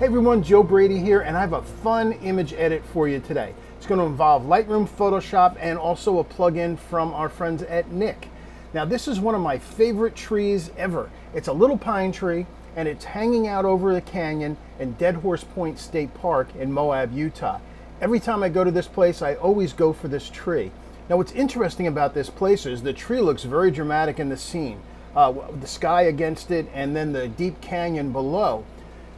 Hey everyone, Joe Brady here, and I have a fun image edit for you today. It's going to involve Lightroom, Photoshop, and also a plugin from our friends at Nik. Now this is one of my favorite trees ever. It's a little pine tree, and it's hanging out over the canyon in Dead Horse Point State Park in Moab, Utah. Every time I go to this place, I always go for this tree. Now what's interesting about this place is the tree looks very dramatic in the scene. The sky against it, and then the deep canyon below.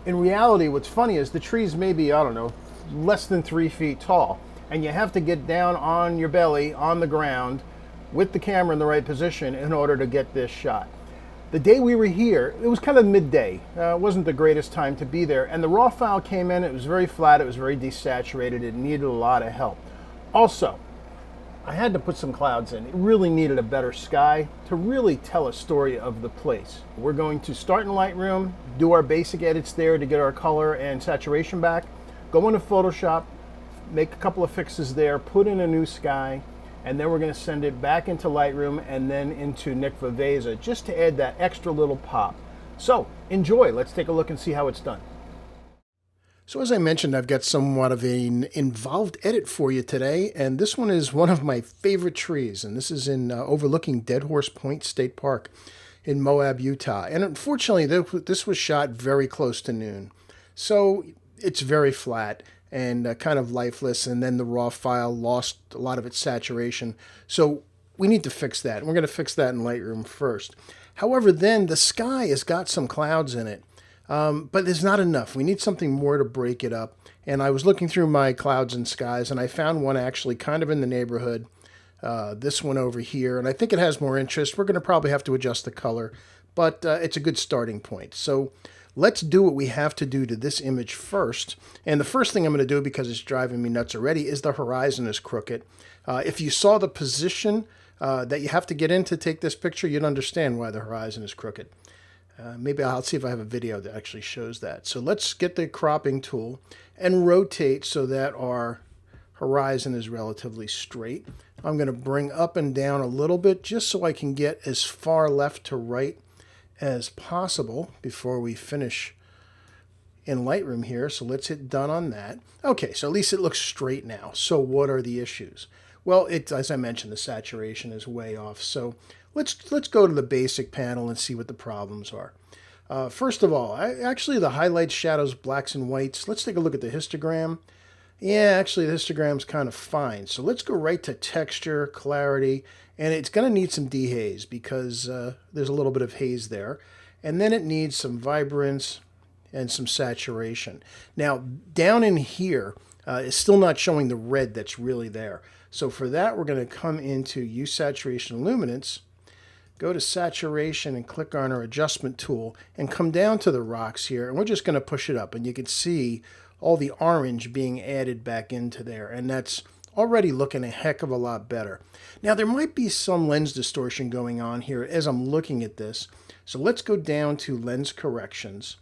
In reality, what's funny is the tree's maybe, I don't know, less than 3 feet tall. And you have to get down on your belly on the ground with the camera in the right position in order to get this shot. The day we were here, it was kind of midday. It wasn't the greatest time to be there. And the raw file came in, it was very flat, it was very desaturated, it needed a lot of help. Also, I had to put some clouds in. It really needed a better sky to really tell a story of the place. We're going to start in Lightroom, do our basic edits there to get our color and saturation back, go into Photoshop, make a couple of fixes there, put in a new sky, and then we're going to send it back into Lightroom and then into Nik Viveza just to add that extra little pop. So enjoy. Let's take a look and see how it's done. So as I mentioned, I've got somewhat of an involved edit for you today, and this one is one of my favorite trees, and this is in overlooking Dead Horse Point State Park in Moab, Utah. And unfortunately, this was shot very close to noon, so it's very flat and kind of lifeless, and then the raw file lost a lot of its saturation. So we need to fix that, and we're going to fix that in Lightroom first. However, then the sky has got some clouds in it. But there's not enough. We need something more to break it up. And I was looking through my clouds and skies, and I found one actually kind of in the neighborhood. This one over here, and I think it has more interest. We're going to probably have to adjust the color, but it's a good starting point. So let's do what we have to do to this image first. And the first thing I'm going to do, because it's driving me nuts already, is the horizon is crooked. If you saw the position that you have to get in to take this picture, you'd understand why the horizon is crooked. Maybe I'll see if I have a video that actually shows that. So let's get the cropping tool and rotate so that our horizon is relatively straight. I'm going to bring up and down a little bit just so I can get as far left to right as possible before we finish in Lightroom here. So let's hit done on that. Okay, so at least it looks straight now. So what are the issues? Well, as I mentioned, the saturation is way off. So let's go to the basic panel and see what the problems are. First of all, actually the highlights, shadows, blacks, and whites. Let's take a look at the histogram. Yeah, actually the histogram's kind of fine. So let's go right to texture, clarity, and it's going to need some dehaze because there's a little bit of haze there. And then it needs some vibrance and some saturation. Now, down in here, it's still not showing the red that's really there. So for that, we're going to come into Use Saturation and Luminance, go to Saturation and click on our Adjustment tool and come down to the rocks here. And we're just going to push it up. And you can see all the orange being added back into there. And that's already looking a heck of a lot better. Now, there might be some lens distortion going on here as I'm looking at this. So let's go down to Lens Corrections.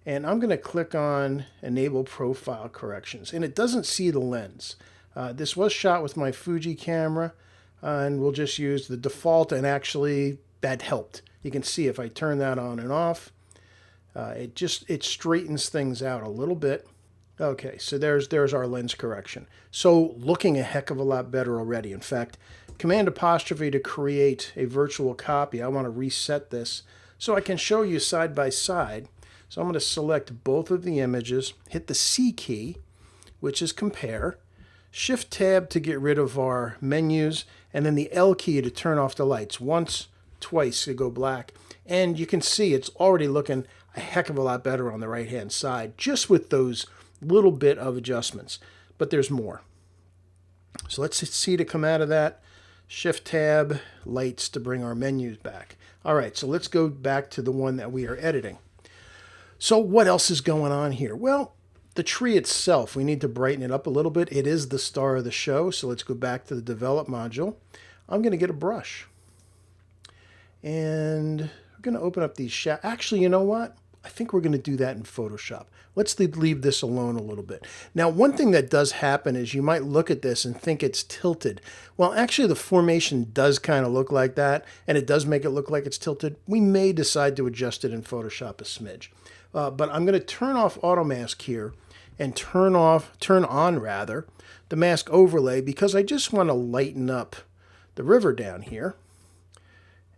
And I'm going to click on Enable Profile Corrections. And it doesn't see the lens. This was shot with my Fuji camera, and we'll just use the default, and actually that helped. You can see if I turn that on and off, it straightens things out a little bit. Okay, so there's our lens correction. So looking a heck of a lot better already. In fact, Command apostrophe to create a virtual copy. I want to reset this so I can show you side by side. So I'm going to select both of the images, hit the C key, which is compare, Shift Tab to get rid of our menus, and then the L key to turn off the lights. Once, twice to go black. And you can see it's already looking a heck of a lot better on the right-hand side, just with those little bit of adjustments. But there's more. So let's hit C to come out of that. Shift Tab, lights to bring our menus back. All right, so let's go back to the one that we are editing. So what else is going on here? Well, the tree itself, we need to brighten it up a little bit. It is the star of the show, so let's go back to the Develop module. I'm going to get a brush. And we're going to open up these shadows. Actually, you know what? I think we're going to do that in Photoshop. Let's leave this alone a little bit. Now, one thing that does happen is you might look at this and think it's tilted. Well, actually, the formation does kind of look like that, and it does make it look like it's tilted. We may decide to adjust it in Photoshop a smidge. But I'm going to turn off auto mask here and turn on rather, the mask overlay because I just want to lighten up the river down here.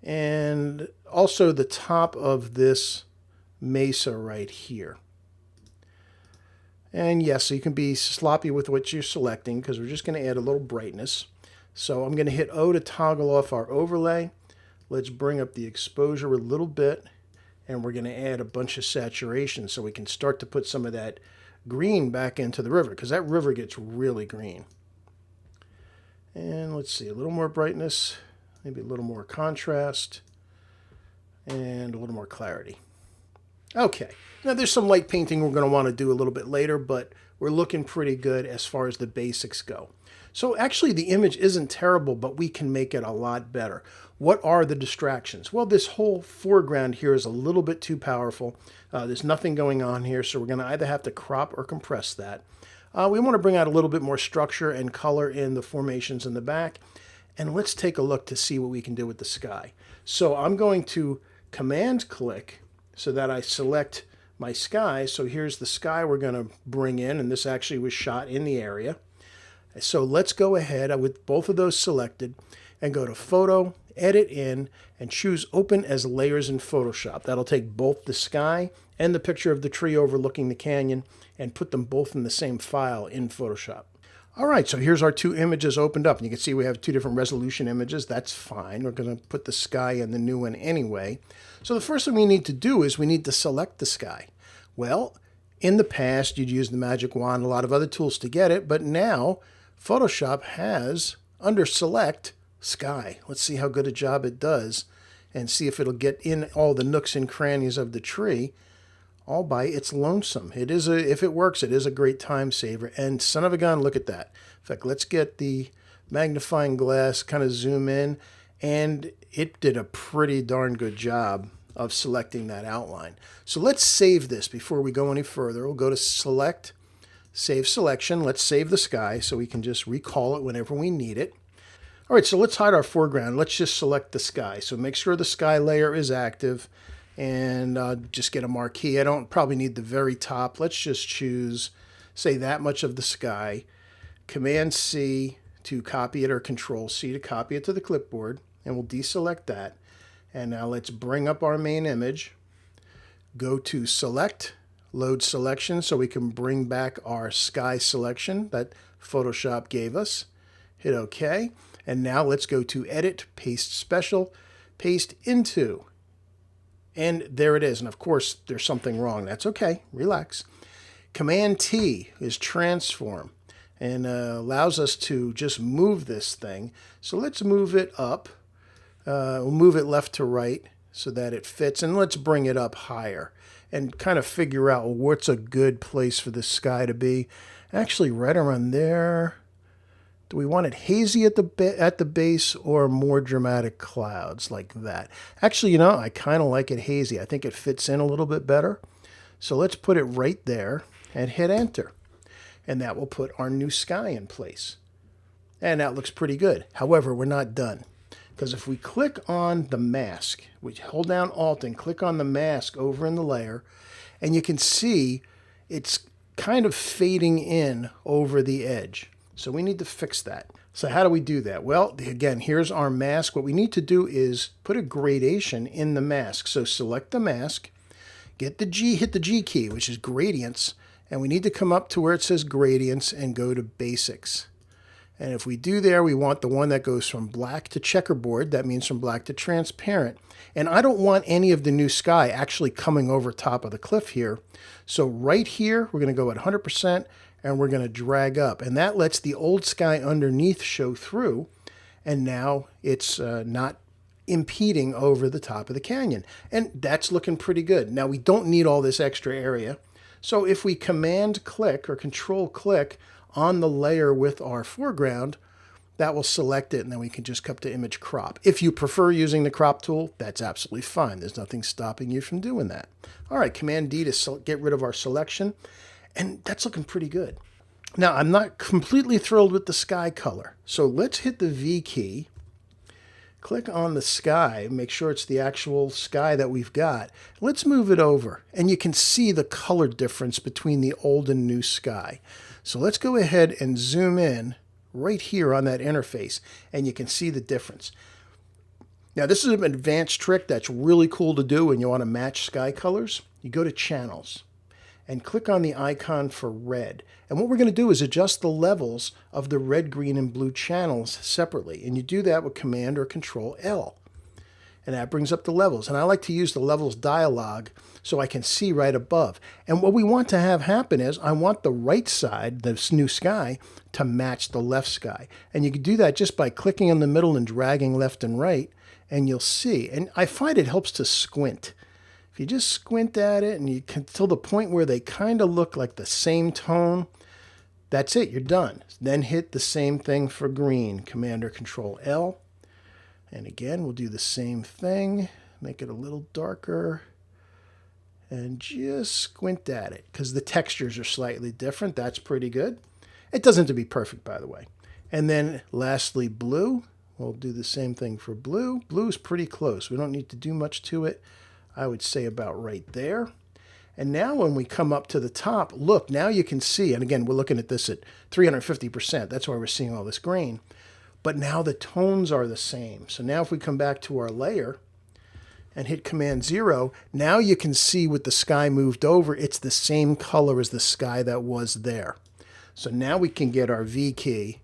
And also the top of this mesa right here. And yes, so you can be sloppy with what you're selecting because we're just going to add a little brightness. So I'm going to hit O to toggle off our overlay. Let's bring up the exposure a little bit, and we're going to add a bunch of saturation so we can start to put some of that green back into the river because that river gets really green. And let's see, a little more brightness, maybe a little more contrast, and a little more clarity. Okay, now there's some light painting we're going to want to do a little bit later, but we're looking pretty good as far as the basics go. So actually the image isn't terrible, but we can make it a lot better. What are the distractions? Well, this whole foreground here is a little bit too powerful. There's nothing going on here, so we're going to either have to crop or compress that. We want to bring out a little bit more structure and color in the formations in the back. And let's take a look to see what we can do with the sky. So I'm going to Command click so that I select my sky. So here's the sky we're going to bring in, and this actually was shot in the area. So let's go ahead with both of those selected and go to Photo, Edit In, and choose Open as Layers in Photoshop. That'll take both the sky and the picture of the tree overlooking the canyon and put them both in the same file in Photoshop. All right, so here's our two images opened up. And you can see we have two different resolution images. That's fine. We're going to put the sky in the new one anyway. So the first thing we need to do is we need to select the sky. Well, in the past, you'd use the magic wand, a lot of other tools to get it, but now Photoshop has, under Select, Sky. Let's see how good a job it does and see if it'll get in all the nooks and crannies of the tree all by its lonesome. It is if it works, it is a great time saver. And son of a gun, look at that. In fact, let's get the magnifying glass, kind of zoom in, and it did a pretty darn good job of selecting that outline. So let's save this before we go any further. We'll go to Select, Save Selection. Let's save the sky so we can just recall it whenever we need it. All right, so let's hide our foreground. Let's just select the sky. So make sure the sky layer is active and just get a marquee. I don't probably need the very top. Let's just choose, say, that much of the sky. Command C to copy it or Control C to copy it to the clipboard, and we'll deselect that. And now let's bring up our main image. Go to Select, Load Selection so we can bring back our sky selection that Photoshop gave us. Hit OK. And now let's go to Edit, Paste Special, Paste Into. And there it is. And of course, there's something wrong. That's okay. Relax. Command T is Transform and allows us to just move this thing. So let's move it up. We'll move it left to right so that it fits. And let's bring it up higher and kind of figure out what's a good place for the sky to be. Actually, right around there. Do we want it hazy at the base or more dramatic clouds like that? Actually, you know, I kind of like it hazy. I think it fits in a little bit better. So let's put it right there and hit Enter. And that will put our new sky in place. And that looks pretty good. However, we're not done. Because if we click on the mask, we hold down Alt and click on the mask over in the layer, and you can see it's kind of fading in over the edge. So we need to fix that. So how do we do that? Well, again, here's our mask. What we need to do is put a gradation in the mask. So select the mask, hit the G key, which is gradients, and we need to come up to where it says gradients and go to basics. And if we do there, we want the one that goes from black to checkerboard. That means from black to transparent. And I don't want any of the new sky actually coming over top of the cliff here. So right here, we're going to go at 100%. And we're going to drag up. And that lets the old sky underneath show through. And now it's not impeding over the top of the canyon. And that's looking pretty good. Now we don't need all this extra area. So if we Command click or Control click on the layer with our foreground, that will select it. And then we can just come to Image Crop. If you prefer using the crop tool, that's absolutely fine. There's nothing stopping you from doing that. All right, Command D to get rid of our selection. And that's looking pretty good. Now, I'm not completely thrilled with the sky color. So let's hit the V key, click on the sky, make sure it's the actual sky that we've got. Let's move it over, and you can see the color difference between the old and new sky. So let's go ahead and zoom in right here on that interface, and you can see the difference. Now, this is an advanced trick that's really cool to do when you want to match sky colors. You go to Channels and click on the icon for red. And what we're going to do is adjust the levels of the red, green, and blue channels separately. And you do that with Command or Control L. And that brings up the levels. And I like to use the levels dialog so I can see right above. And what we want to have happen is I want the right side, this new sky, to match the left sky. And you can do that just by clicking in the middle and dragging left and right, and you'll see. And I find it helps to squint. If you just squint at it and you can till the point where they kind of look like the same tone, that's it, you're done. Then hit the same thing for green, Command or Control L. And again, we'll do the same thing, make it a little darker, and just squint at it, because the textures are slightly different. That's pretty good. It doesn't have to be perfect, by the way. And then lastly, blue. We'll do the same thing for blue. Blue is pretty close. We don't need to do much to it. I would say about right there. And now when we come up to the top, look, now you can see, and again, we're looking at this at 350%. That's why we're seeing all this green. But now the tones are the same. So now if we come back to our layer and hit Command 0, now you can see with the sky moved over, it's the same color as the sky that was there. So now we can get our V key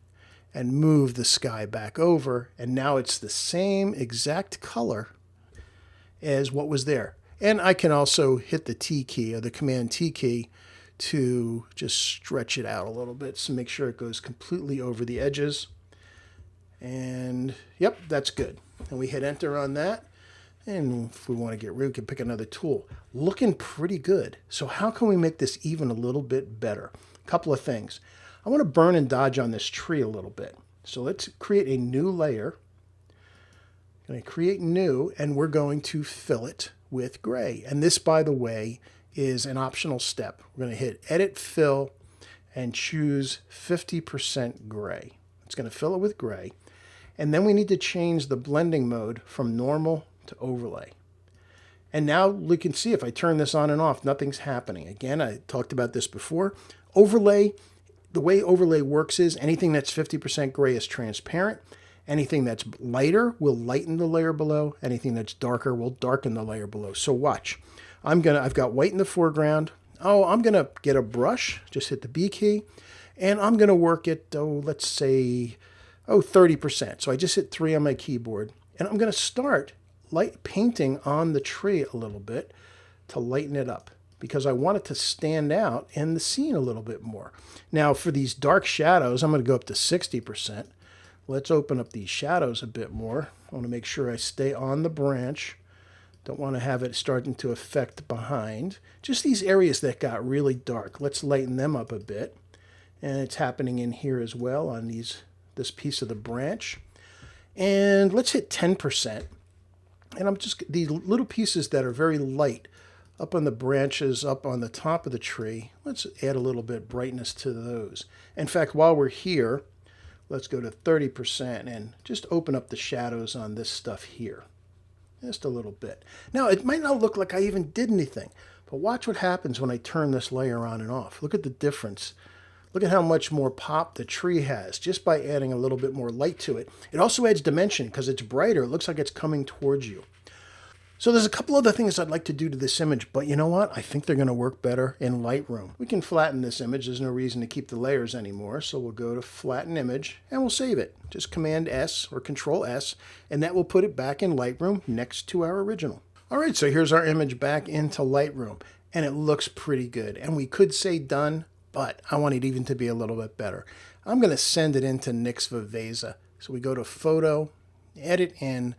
and move the sky back over, and now it's the same exact color as what was there. And I can also hit the T key or the Command T key to just stretch it out a little bit so make sure it goes completely over the edges. And yep, that's good. And we hit enter on that. And if we want to get rid, we can pick another tool. Looking pretty good. So how can we make this even a little bit better? A couple of things. I want to burn and dodge on this tree a little bit. So let's create a new layer. I'm going to create new, and we're going to fill it with gray. And this, by the way, is an optional step. We're going to hit Edit, Fill, and choose 50% gray. It's going to fill it with gray. And then we need to change the blending mode from normal to overlay. And now we can see if I turn this on and off, nothing's happening. Again, I talked about this before. Overlay, the way overlay works is anything that's 50% gray is transparent. Anything that's lighter will lighten the layer below. Anything that's darker will darken the layer below. So watch. I've got white in the foreground. Oh, I'm gonna get a brush, just hit the B key, and I'm gonna work it, let's say, 30%. So I just hit 3 on my keyboard, and I'm gonna start light painting on the tree a little bit to lighten it up, because I want it to stand out in the scene a little bit more. Now for these dark shadows, I'm gonna go up to 60%. Let's open up these shadows a bit more. I want to make sure I stay on the branch. Don't want to have it starting to affect behind. Just these areas that got really dark. Let's lighten them up a bit. And it's happening in here as well on this piece of the branch. And let's hit 10%. And I'm just, these little pieces that are very light up on the branches, up on the top of the tree, let's add a little bit brightness to those. In fact, while we're here, let's go to 30% and just open up the shadows on this stuff here. Just a little bit. Now, it might not look like I even did anything, but watch what happens when I turn this layer on and off. Look at the difference. Look at how much more pop the tree has just by adding a little bit more light to it. It also adds dimension because it's brighter. It looks like it's coming towards you. So there's a couple other things I'd like to do to this image, but you know what? I think they're going to work better in Lightroom. We can flatten this image. There's no reason to keep the layers anymore, so we'll go to Flatten Image, and we'll save it. Just Command S or Control S, and that will put it back in Lightroom next to our original. All right, so here's our image back into Lightroom, and it looks pretty good. And we could say done, but I want it even to be a little bit better. I'm going to send it into Nik Viveza. So we go to Photo, Edit in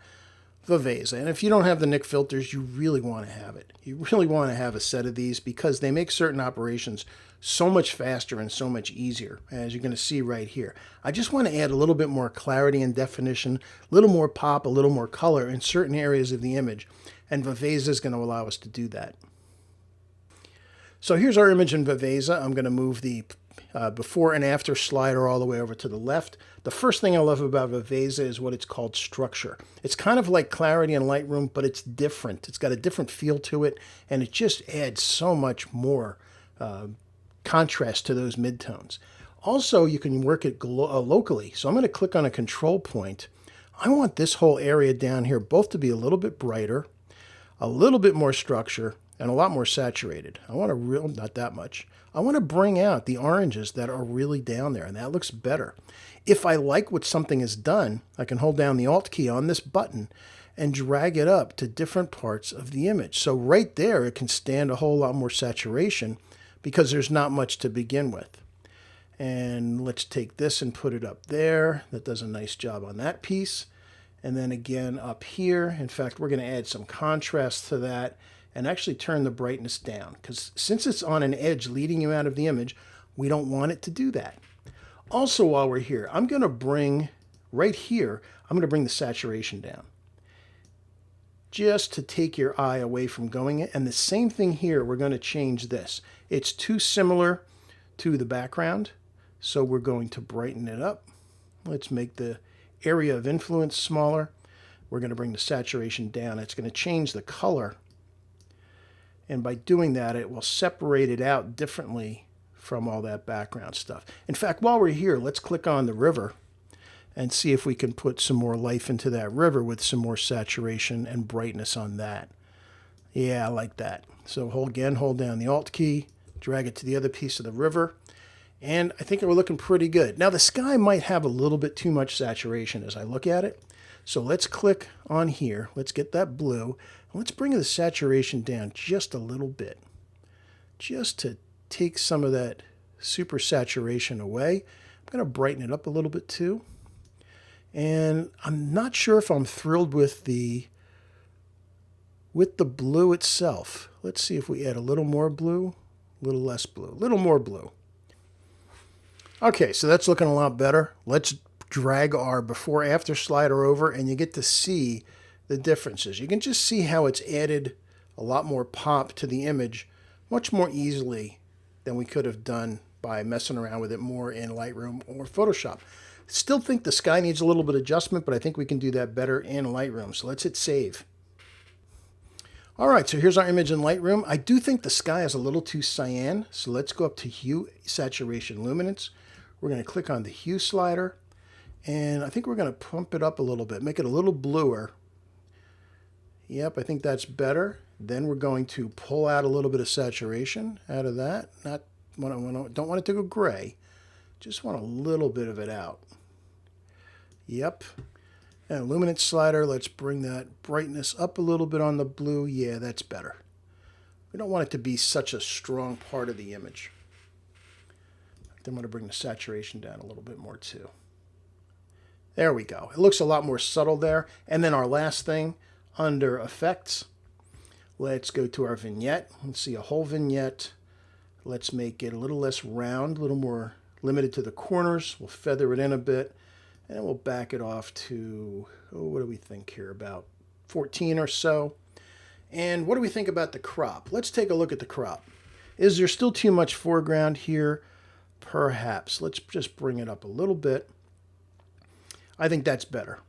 Viveza. And if you don't have the Nik filters, you really want to have it. You really want to have a set of these because they make certain operations so much faster and so much easier, as you're going to see right here. I just want to add a little bit more clarity and definition, a little more pop, a little more color in certain areas of the image. And Viveza is going to allow us to do that. So here's our image in Viveza. I'm going to move the before and after slider all the way over to the left. The first thing I love about Viveza is what it's called structure. It's kind of like Clarity in Lightroom, but it's different. It's got a different feel to it, and it just adds so much more contrast to those midtones. Also, you can work it locally. So I'm going to click on a control point. I want this whole area down here both to be a little bit brighter, a little bit more structure, and a lot more saturated. I want to not that much. I want to bring out the oranges that are really down there, and that looks better. If I like what something is done, I can hold down the Alt key on this button and drag it up to different parts of the image. So right there, it can stand a whole lot more saturation because there's not much to begin with. And let's take this and put it up there. That does a nice job on that piece. And then again up here, in fact, we're going to add some contrast to that and actually turn the brightness down, because since it's on an edge leading you out of the image, we don't want it to do that. Also, while we're here, I'm going to bring, right here, I'm going to bring the saturation down, just to take your eye away from going it. And the same thing here, we're going to change this. It's too similar to the background, so we're going to brighten it up. Let's make the area of influence smaller. We're going to bring the saturation down. It's going to change the color. And by doing that, it will separate it out differently from all that background stuff. In fact, while we're here, let's click on the river and see if we can put some more life into that river with some more saturation and brightness on that. Yeah, I like that. So hold down the Alt key, drag it to the other piece of the river, and I think we're looking pretty good. Now the sky might have a little bit too much saturation as I look at it. So let's click on here. Let's get that blue. And let's bring the saturation down just a little bit, just to take some of that super saturation away. I'm going to brighten it up a little bit too. And I'm not sure if I'm thrilled with the blue itself. Let's see if we add a little more blue, a little less blue, a little more blue. Okay, so that's looking a lot better. Let's drag our before after slider over, and you get to see the differences. You can just see how it's added a lot more pop to the image much more easily than we could have done by messing around with it more in Lightroom or Photoshop. Still think the sky needs a little bit of adjustment, but I think we can do that better in Lightroom. So let's hit save. All right, so here's our image in Lightroom. I do think the sky is a little too cyan, so let's go up to Hue, Saturation, Luminance. We're going to click on the Hue slider, and I think we're going to pump it up a little bit, make it a little bluer. Yep, I think that's better. Then we're going to pull out a little bit of saturation out of that. Don't want it to go gray. Just want a little bit of it out. Yep. And luminance slider, let's bring that brightness up a little bit on the blue. Yeah, that's better. We don't want it to be such a strong part of the image. Then I'm going to bring the saturation down a little bit more too. There we go. It looks a lot more subtle there. And then our last thing, under effects, let's go to our vignette. Let's see a whole vignette. Let's make it a little less round, a little more limited to the corners. We'll feather it in a bit, and we'll back it off to, what do we think here, about 14 or so. And what do we think about the crop? Let's take a look at the crop. Is there still too much foreground here? Perhaps. Let's just bring it up a little bit. I think that's better.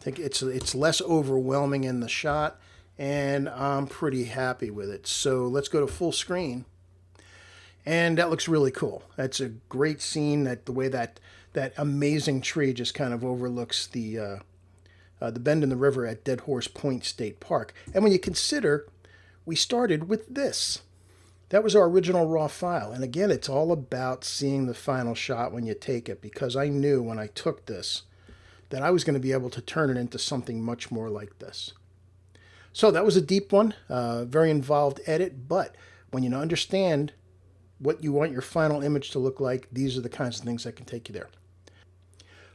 I think it's less overwhelming in the shot, and I'm pretty happy with it. So let's go to full screen, and that looks really cool. That's a great scene. The way that amazing tree just kind of overlooks the bend in the river at Dead Horse Point State Park. And when you consider, we started with this. That was our original raw file. And again, it's all about seeing the final shot when you take it, because I knew when I took this that I was going to be able to turn it into something much more like this. So that was a deep one, very involved edit, but when you understand what you want your final image to look like, these are the kinds of things that can take you there.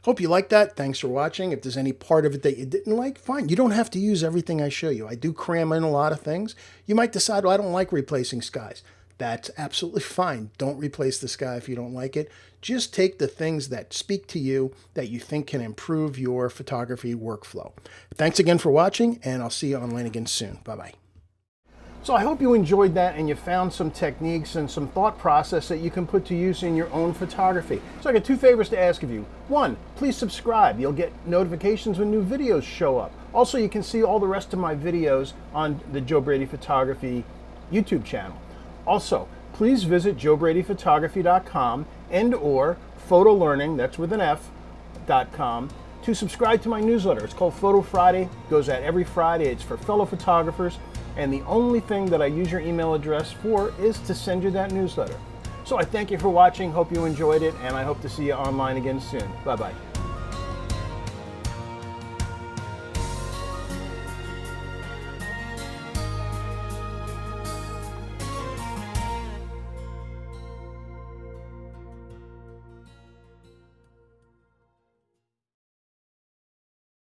Hope you liked that. Thanks for watching. If there's any part of it that you didn't like, fine. You don't have to use everything I show you. I do cram in a lot of things. You might decide, well, I don't like replacing skies. That's absolutely fine. Don't replace the sky if you don't like it. Just take the things that speak to you that you think can improve your photography workflow. Thanks again for watching, and I'll see you online again soon. Bye-bye. So I hope you enjoyed that and you found some techniques and some thought process that you can put to use in your own photography. So I got two favors to ask of you. One, please subscribe. You'll get notifications when new videos show up. Also, you can see all the rest of my videos on the Joe Brady Photography YouTube channel. Also, please visit joebradyphotography.com and or photolearning, that's with an F.com, to subscribe to my newsletter. It's called Photo Friday. It goes out every Friday. It's for fellow photographers. And the only thing that I use your email address for is to send you that newsletter. So I thank you for watching, hope you enjoyed it, and I hope to see you online again soon. Bye-bye.